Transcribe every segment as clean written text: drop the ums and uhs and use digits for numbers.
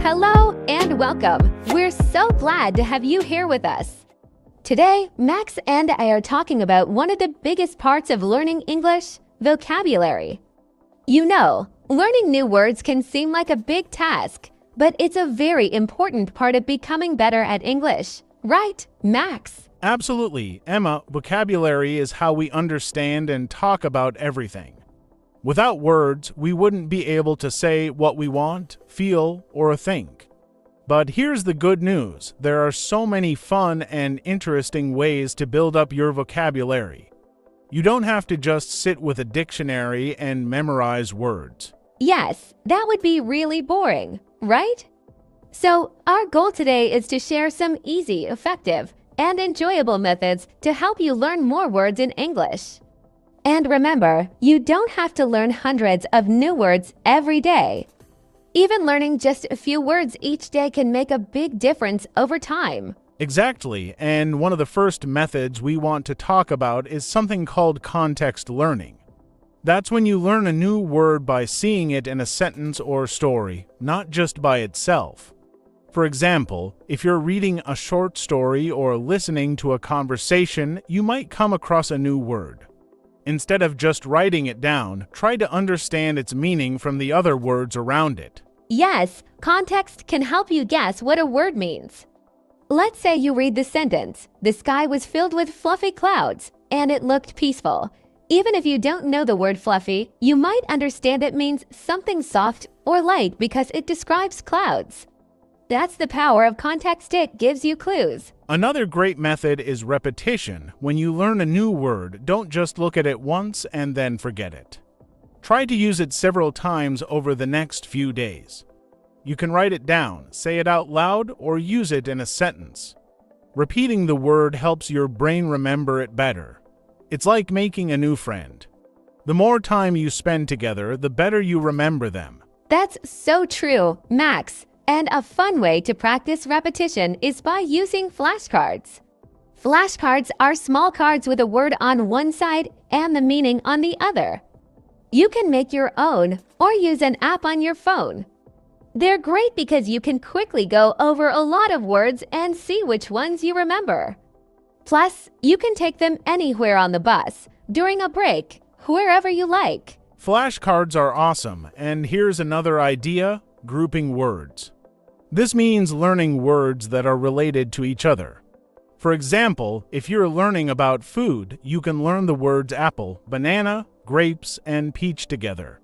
Hello and welcome. We're so glad to have you here with us. Today, Max and I are talking about one of the biggest parts of learning English, vocabulary. You know, learning new words can seem like a big task, but it's a very important part of becoming better at English. Right, Max? Absolutely. Emma, vocabulary is how we understand and talk about everything. Without words, we wouldn't be able to say what we want, feel, or think. But here's the good news. There are so many fun and interesting ways to build up your vocabulary. You don't have to just sit with a dictionary and memorize words. Yes, that would be really boring, right? So, our goal today is to share some easy, effective, and enjoyable methods to help you learn more words in English. And remember, you don't have to learn hundreds of new words every day. Even learning just a few words each day can make a big difference over time. Exactly, and one of the first methods we want to talk about is something called context learning. That's when you learn a new word by seeing it in a sentence or story, not just by itself. For example, if you're reading a short story or listening to a conversation, you might come across a new word. Instead of just writing it down, try to understand its meaning from the other words around it. Yes, context can help you guess what a word means. Let's say you read the sentence, "The sky was filled with fluffy clouds, and it looked peaceful." Even if you don't know the word fluffy, you might understand it means something soft or light because it describes clouds. That's the power of context. It gives you clues. Another great method is repetition. When you learn a new word, don't just look at it once and then forget it. Try to use it several times over the next few days. You can write it down, say it out loud, or use it in a sentence. Repeating the word helps your brain remember it better. It's like making a new friend. The more time you spend together, the better you remember them. That's so true, Max. And a fun way to practice repetition is by using flashcards. Flashcards are small cards with a word on one side and the meaning on the other. You can make your own or use an app on your phone. They're great because you can quickly go over a lot of words and see which ones you remember. Plus, you can take them anywhere on the bus, during a break, wherever you like. Flashcards are awesome, and here's another idea: grouping words. This means learning words that are related to each other. For example, if you're learning about food, you can learn the words apple, banana, grapes, and peach together.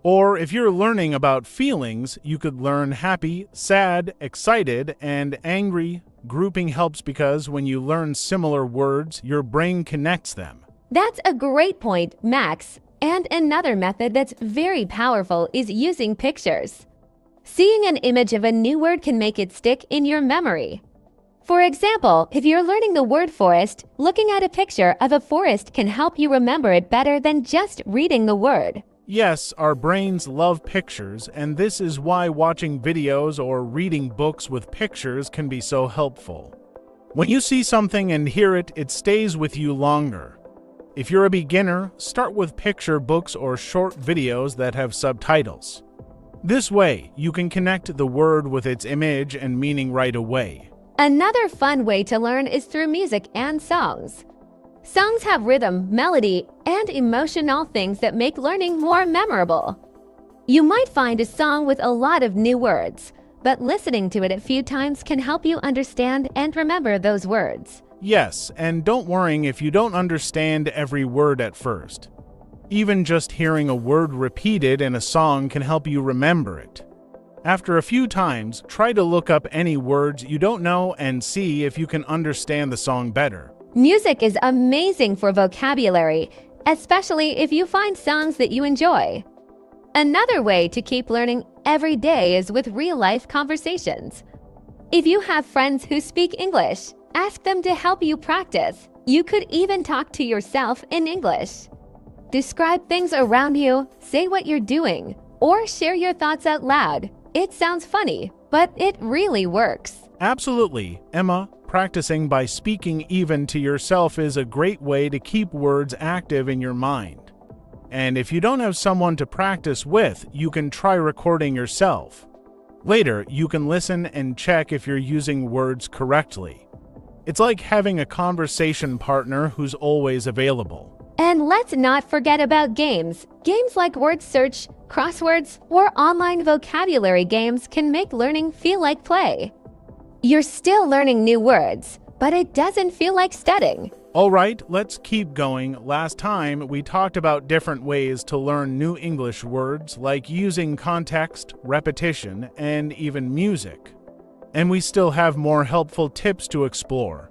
Or if you're learning about feelings, you could learn happy, sad, excited, and angry. Grouping helps because when you learn similar words, your brain connects them. That's a great point, Max. And another method that's very powerful is using pictures. Seeing an image of a new word can make it stick in your memory. For example, if you're learning the word forest, looking at a picture of a forest can help you remember it better than just reading the word. Yes, our brains love pictures, and this is why watching videos or reading books with pictures can be so helpful. When you see something and hear it, it stays with you longer. If you're a beginner, start with picture books or short videos that have subtitles. This way, you can connect the word with its image and meaning right away. Another fun way to learn is through music and songs. Songs have rhythm, melody, and emotional things that make learning more memorable. You might find a song with a lot of new words, but listening to it a few times can help you understand and remember those words. Yes, and don't worry if you don't understand every word at first. Even just hearing a word repeated in a song can help you remember it. After a few times, try to look up any words you don't know and see if you can understand the song better. Music is amazing for vocabulary, especially if you find songs that you enjoy. Another way to keep learning every day is with real-life conversations. If you have friends who speak English, ask them to help you practice. You could even talk to yourself in English. Describe things around you, say what you're doing, or share your thoughts out loud. It sounds funny, but it really works. Absolutely, Emma. Practicing by speaking even to yourself is a great way to keep words active in your mind. And if you don't have someone to practice with, you can try recording yourself. Later, you can listen and check if you're using words correctly. It's like having a conversation partner who's always available. And let's not forget about games. Games like word search, crosswords, or online vocabulary games can make learning feel like play. You're still learning new words, but it doesn't feel like studying. All right, let's keep going. Last time, we talked about different ways to learn new English words, like using context, repetition, and even music. And we still have more helpful tips to explore.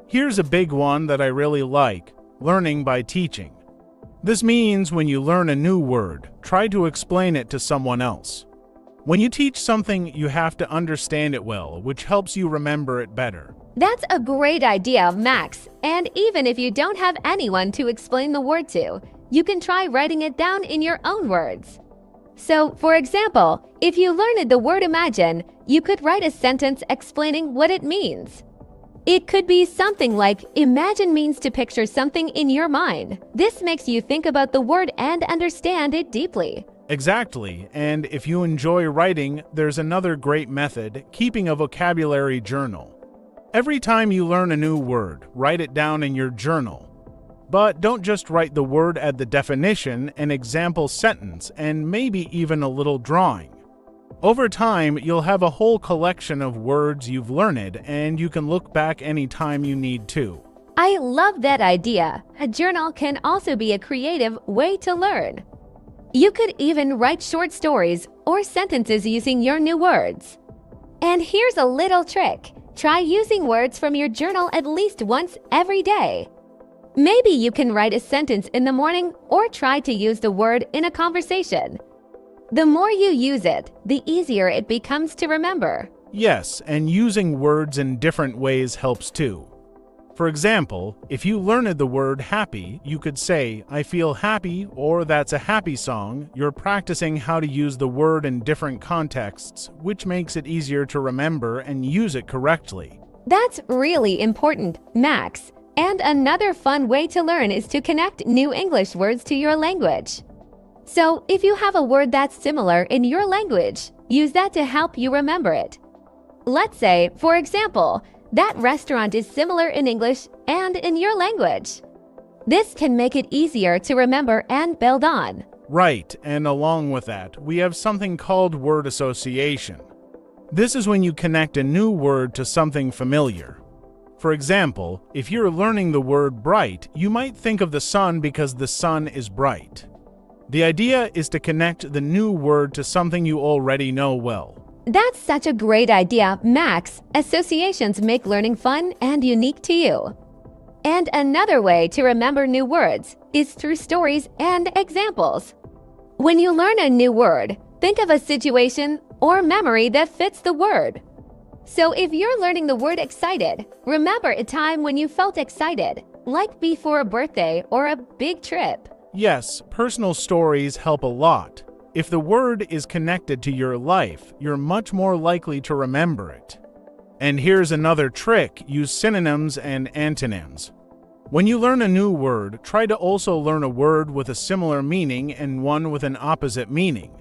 Here's a big one that I really like: learning by teaching. This means when you learn a new word, try to explain it to someone else. When you teach something, you have to understand it well, which helps you remember it better. That's a great idea, Max. And even if you don't have anyone to explain the word to, you can try writing it down in your own words. So, for example, if you learned the word imagine, you could write a sentence explaining what it means. It could be something like, imagine means to picture something in your mind. This makes you think about the word and understand it deeply. Exactly, and if you enjoy writing, there's another great method: keeping a vocabulary journal. Every time you learn a new word, write it down in your journal. But don't just write the word at the definition, an example sentence, and maybe even a little drawing. Over time, you'll have a whole collection of words you've learned, and you can look back anytime you need to. I love that idea. A journal can also be a creative way to learn. You could even write short stories or sentences using your new words. And here's a little trick. Try using words from your journal at least once every day. Maybe you can write a sentence in the morning or try to use the word in a conversation. The more you use it, the easier it becomes to remember. Yes, and using words in different ways helps too. For example, if you learned the word happy, you could say, I feel happy, or that's a happy song. You're practicing how to use the word in different contexts, which makes it easier to remember and use it correctly. That's really important, Max. And another fun way to learn is to connect new English words to your language. So, if you have a word that's similar in your language, use that to help you remember it. Let's say, for example, that restaurant is similar in English and in your language. This can make it easier to remember and build on. Right, and along with that, we have something called word association. This is when you connect a new word to something familiar. For example, if you're learning the word bright, you might think of the sun because the sun is bright. The idea is to connect the new word to something you already know well. That's such a great idea, Max. Associations make learning fun and unique to you. And another way to remember new words is through stories and examples. When you learn a new word, think of a situation or memory that fits the word. So if you're learning the word excited, remember a time when you felt excited, like before a birthday or a big trip. Yes, personal stories help a lot. If the word is connected to your life, you're much more likely to remember it. And here's another trick: use synonyms and antonyms. When you learn a new word, try to also learn a word with a similar meaning and one with an opposite meaning.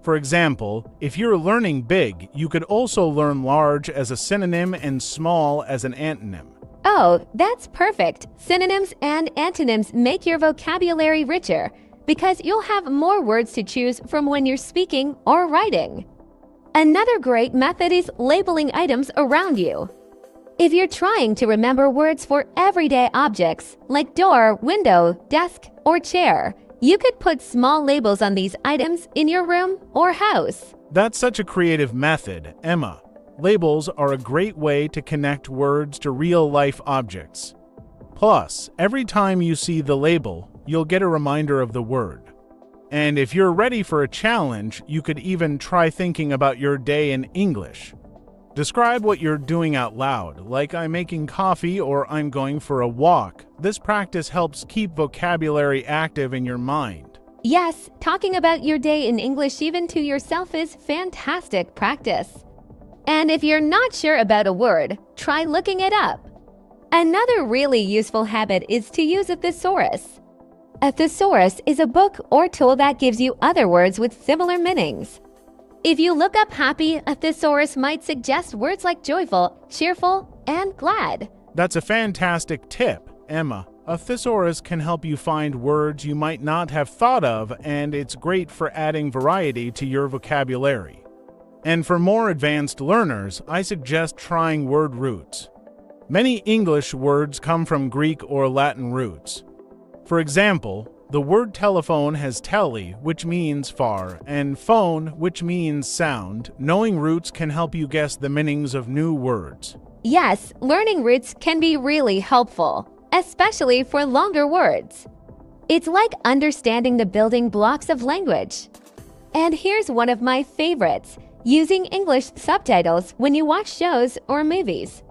For example, if you're learning big, you could also learn large as a synonym and small as an antonym. Oh, that's perfect. Synonyms and antonyms make your vocabulary richer, because you'll have more words to choose from when you're speaking or writing. Another great method is labeling items around you. If you're trying to remember words for everyday objects, like door, window, desk, or chair, you could put small labels on these items in your room or house. That's such a creative method, Emma. Labels are a great way to connect words to real-life objects. Plus, every time you see the label, you'll get a reminder of the word. And if you're ready for a challenge, you could even try thinking about your day in English. Describe what you're doing out loud, like I'm making coffee or I'm going for a walk. This practice helps keep vocabulary active in your mind. Yes, talking about your day in English even to yourself is fantastic practice. And if you're not sure about a word, try looking it up. Another really useful habit is to use a thesaurus. A thesaurus is a book or tool that gives you other words with similar meanings. If you look up happy, a thesaurus might suggest words like joyful, cheerful, and glad. That's a fantastic tip, Emma. A thesaurus can help you find words you might not have thought of, and it's great for adding variety to your vocabulary. And for more advanced learners, I suggest trying word roots. Many English words come from Greek or Latin roots. For example, the word telephone has tele, which means far, and phone, which means sound. Knowing roots can help you guess the meanings of new words. Yes, learning roots can be really helpful, especially for longer words. It's like understanding the building blocks of language. And here's one of my favorites, using English subtitles when you watch shows or movies.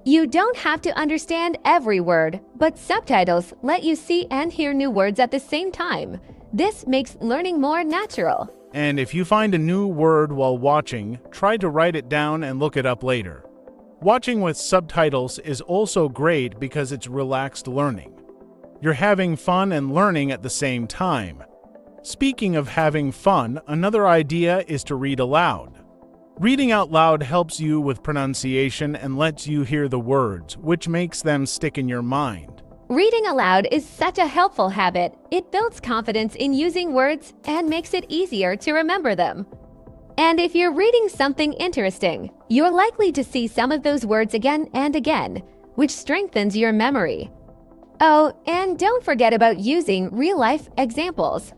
You don't have to understand every word, but subtitles let you see and hear new words at the same time. This makes learning more natural. And if you find a new word while watching, try to write it down and look it up later. Watching with subtitles is also great because it's relaxed learning. You're having fun and learning at the same time. Speaking of having fun, another idea is to read aloud. Reading out loud helps you with pronunciation and lets you hear the words, which makes them stick in your mind. Reading aloud is such a helpful habit. It builds confidence in using words and makes it easier to remember them. And if you're reading something interesting, you're likely to see some of those words again and again, which strengthens your memory. Oh, and don't forget about using real-life examples.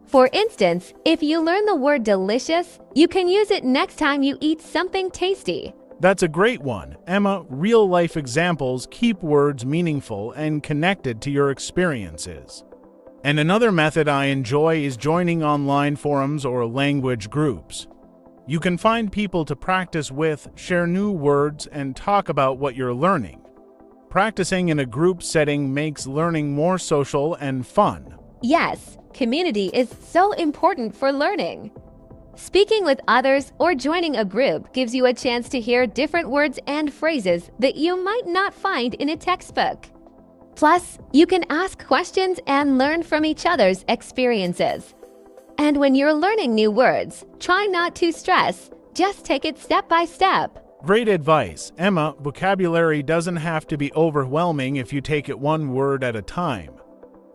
For instance, if you learn the word delicious, you can use it next time you eat something tasty. That's a great one, Emma. Real-life examples keep words meaningful and connected to your experiences. And another method I enjoy is joining online forums or language groups. You can find people to practice with, share new words, and talk about what you're learning. Practicing in a group setting makes learning more social and fun. Yes, community is so important for learning. Speaking with others or joining a group gives you a chance to hear different words and phrases that you might not find in a textbook. Plus, you can ask questions and learn from each other's experiences. And when you're learning new words, try not to stress. Just take it step by step. Great advice, Emma. Vocabulary doesn't have to be overwhelming if you take it one word at a time.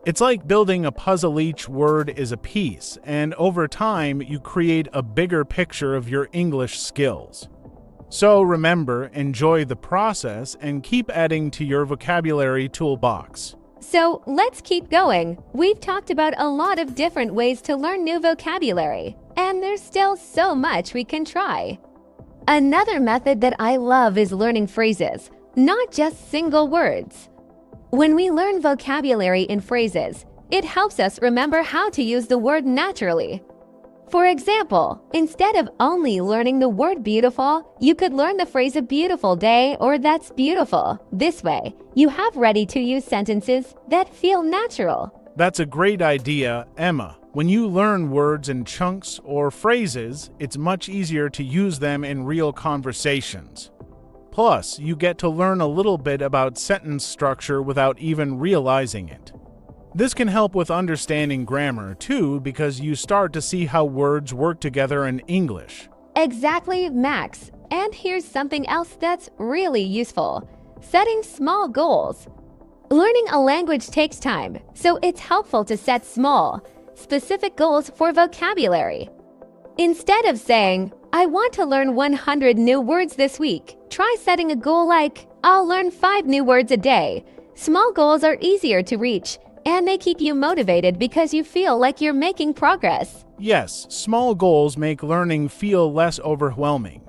It's like building a puzzle. Each word is a piece, and over time, you create a bigger picture of your English skills. So remember, enjoy the process and keep adding to your vocabulary toolbox. So let's keep going. We've talked about a lot of different ways to learn new vocabulary, and there's still so much we can try. Another method that I love is learning phrases, not just single words. When we learn vocabulary in phrases, it helps us remember how to use the word naturally. For example, instead of only learning the word beautiful, you could learn the phrase a beautiful day or that's beautiful. This way, you have ready-to-use sentences that feel natural. That's a great idea, Emma. When you learn words in chunks or phrases, it's much easier to use them in real conversations. Plus, you get to learn a little bit about sentence structure without even realizing it. This can help with understanding grammar, too, because you start to see how words work together in English. Exactly, Max. And here's something else that's really useful: setting small goals. Learning a language takes time, so it's helpful to set small, specific goals for vocabulary. Instead of saying, "I want to learn 100 new words this week," try setting a goal like, "I'll learn 5 new words a day." Small goals are easier to reach, and they keep you motivated because you feel like you're making progress. Yes, small goals make learning feel less overwhelming.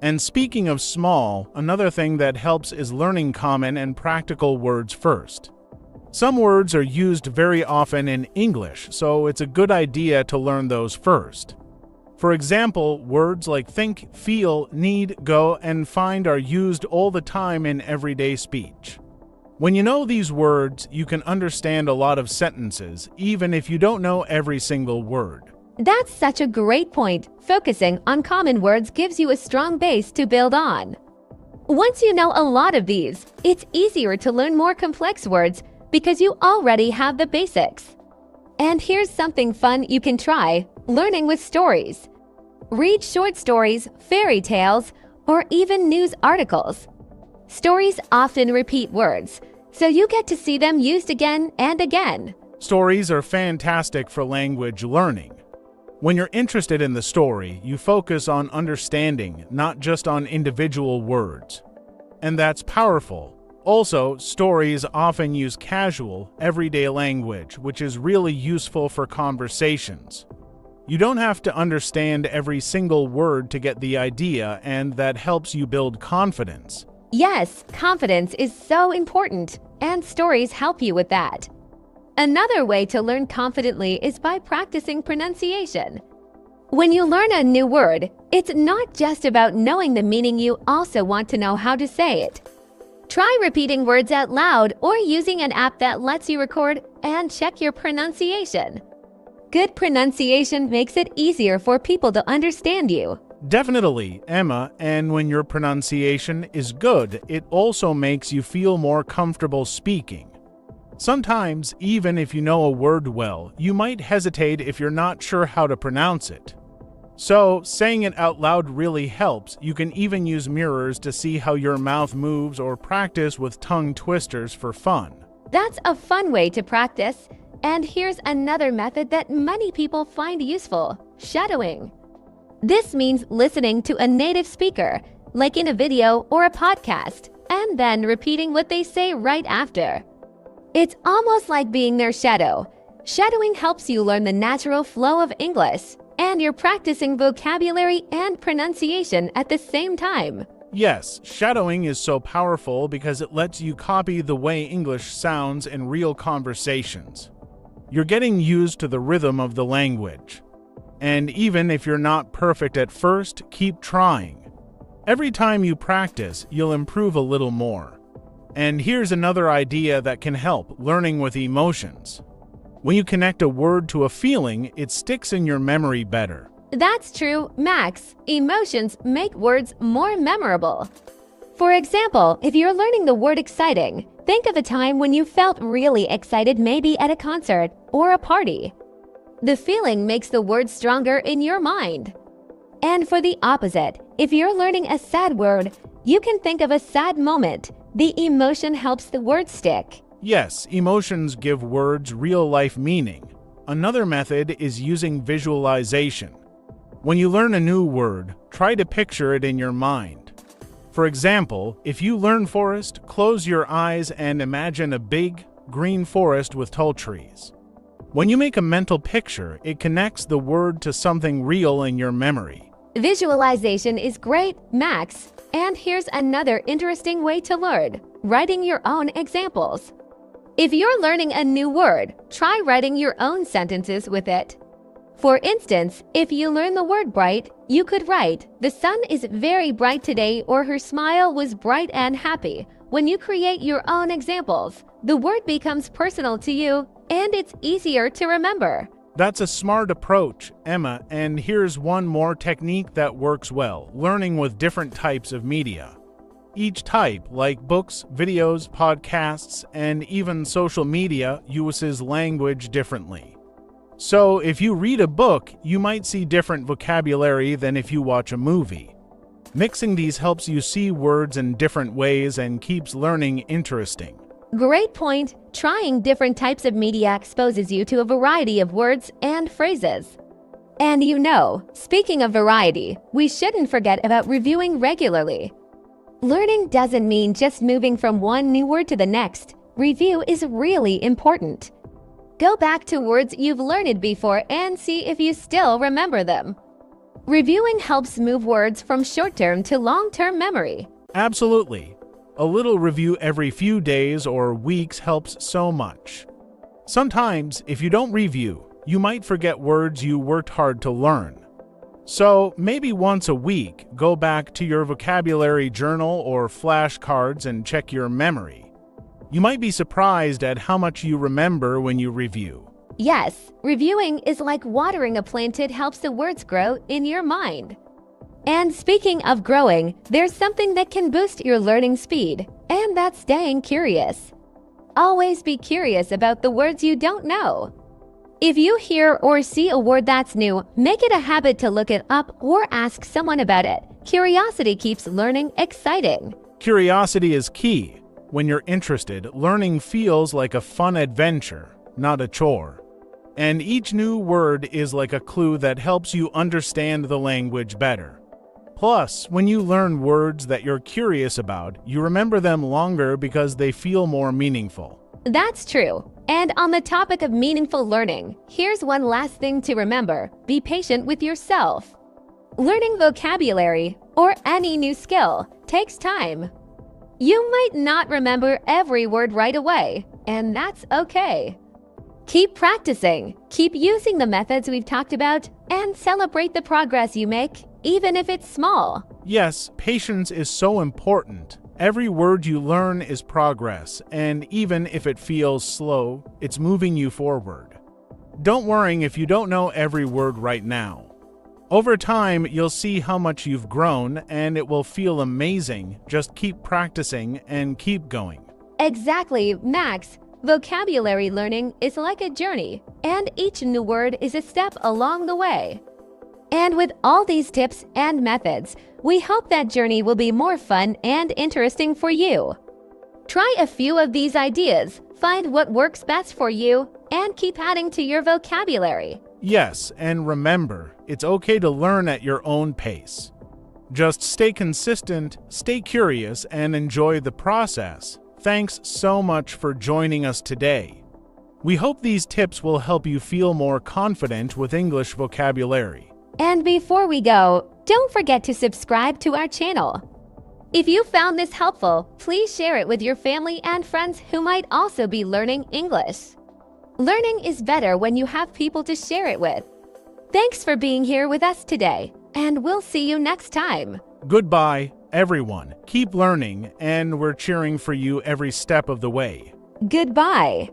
And speaking of small, another thing that helps is learning common and practical words first. Some words are used very often in English, so it's a good idea to learn those first. For example, words like think, feel, need, go, and find are used all the time in everyday speech. When you know these words, you can understand a lot of sentences, even if you don't know every single word. That's such a great point. Focusing on common words gives you a strong base to build on. Once you know a lot of these, it's easier to learn more complex words because you already have the basics. And here's something fun you can try: learning with stories. Read short stories, fairy tales, or even news articles. Stories often repeat words, so you get to see them used again and again. Stories are fantastic for language learning. When you're interested in the story, you focus on understanding, not just on individual words. And that's powerful. Also, stories often use casual, everyday language, which is really useful for conversations. You don't have to understand every single word to get the idea, and that helps you build confidence. Yes, confidence is so important, and stories help you with that. Another way to learn confidently is by practicing pronunciation. When you learn a new word, it's not just about knowing the meaning, you also want to know how to say it. Try repeating words out loud or using an app that lets you record and check your pronunciation. Good pronunciation makes it easier for people to understand you. Definitely, Emma, and when your pronunciation is good, it also makes you feel more comfortable speaking. Sometimes, even if you know a word well, you might hesitate if you're not sure how to pronounce it. So, saying it out loud really helps. You can even use mirrors to see how your mouth moves or practice with tongue twisters for fun. That's a fun way to practice. And here's another method that many people find useful: shadowing. This means listening to a native speaker, like in a video or a podcast, and then repeating what they say right after. It's almost like being their shadow. Shadowing helps you learn the natural flow of English, and you're practicing vocabulary and pronunciation at the same time. Yes, shadowing is so powerful because it lets you copy the way English sounds in real conversations. You're getting used to the rhythm of the language. And even if you're not perfect at first, keep trying. Every time you practice, you'll improve a little more. And here's another idea that can help: learning with emotions. When you connect a word to a feeling, it sticks in your memory better. That's true, Max. Emotions make words more memorable. For example, if you're learning the word exciting, think of a time when you felt really excited, maybe at a concert or a party. The feeling makes the word stronger in your mind. And for the opposite, if you're learning a sad word, you can think of a sad moment. The emotion helps the word stick. Yes, emotions give words real-life meaning. Another method is using visualization. When you learn a new word, try to picture it in your mind. For example, if you learn forest, close your eyes and imagine a big, green forest with tall trees. When you make a mental picture, it connects the word to something real in your memory. Visualization is great, Max. And here's another interesting way to learn: writing your own examples. If you're learning a new word, try writing your own sentences with it. For instance, if you learn the word bright, you could write, "The sun is very bright today," or "Her smile was bright and happy." When you create your own examples, the word becomes personal to you, and it's easier to remember. That's a smart approach, Emma, and here's one more technique that works well: learning with different types of media. Each type, like books, videos, podcasts, and even social media, uses language differently. So if you read a book, you might see different vocabulary than if you watch a movie. Mixing these helps you see words in different ways and keeps learning interesting. Great point. Trying different types of media exposes you to a variety of words and phrases. And speaking of variety, we shouldn't forget about reviewing regularly. Learning doesn't mean just moving from one new word to the next. Review is really important. Go back to words you've learned before and see if you still remember them. Reviewing helps move words from short-term to long-term memory. Absolutely. A little review every few days or weeks helps so much. Sometimes, if you don't review, you might forget words you worked hard to learn. So, maybe once a week, go back to your vocabulary journal or flashcards and check your memory. You might be surprised at how much you remember when you review. Yes, reviewing is like watering a plant. It helps the words grow in your mind. And speaking of growing, there's something that can boost your learning speed, and that's staying curious. Always be curious about the words you don't know. If you hear or see a word that's new, make it a habit to look it up or ask someone about it. Curiosity keeps learning exciting. Curiosity is key. When you're interested, learning feels like a fun adventure, not a chore. And each new word is like a clue that helps you understand the language better. Plus, when you learn words that you're curious about, you remember them longer because they feel more meaningful. That's true. And on the topic of meaningful learning, here's one last thing to remember. Be patient with yourself. Learning vocabulary, or any new skill, takes time. You might not remember every word right away, and that's okay. Keep practicing, keep using the methods we've talked about, and celebrate the progress you make, even if it's small. Yes, patience is so important. Every word you learn is progress, and even if it feels slow, it's moving you forward. Don't worry if you don't know every word right now. Over time, you'll see how much you've grown, and it will feel amazing. Just keep practicing and keep going. Exactly, Max. Vocabulary learning is like a journey, and each new word is a step along the way. And with all these tips and methods, we hope that journey will be more fun and interesting for you. Try a few of these ideas, find what works best for you, and keep adding to your vocabulary. Yes, and remember, it's okay to learn at your own pace. Just stay consistent, stay curious, and enjoy the process. Thanks so much for joining us today. We hope these tips will help you feel more confident with English vocabulary. And before we go, don't forget to subscribe to our channel. If you found this helpful, please share it with your family and friends who might also be learning English. Learning is better when you have people to share it with. Thanks for being here with us today, and we'll see you next time. Goodbye, everyone. Keep learning, and we're cheering for you every step of the way. Goodbye.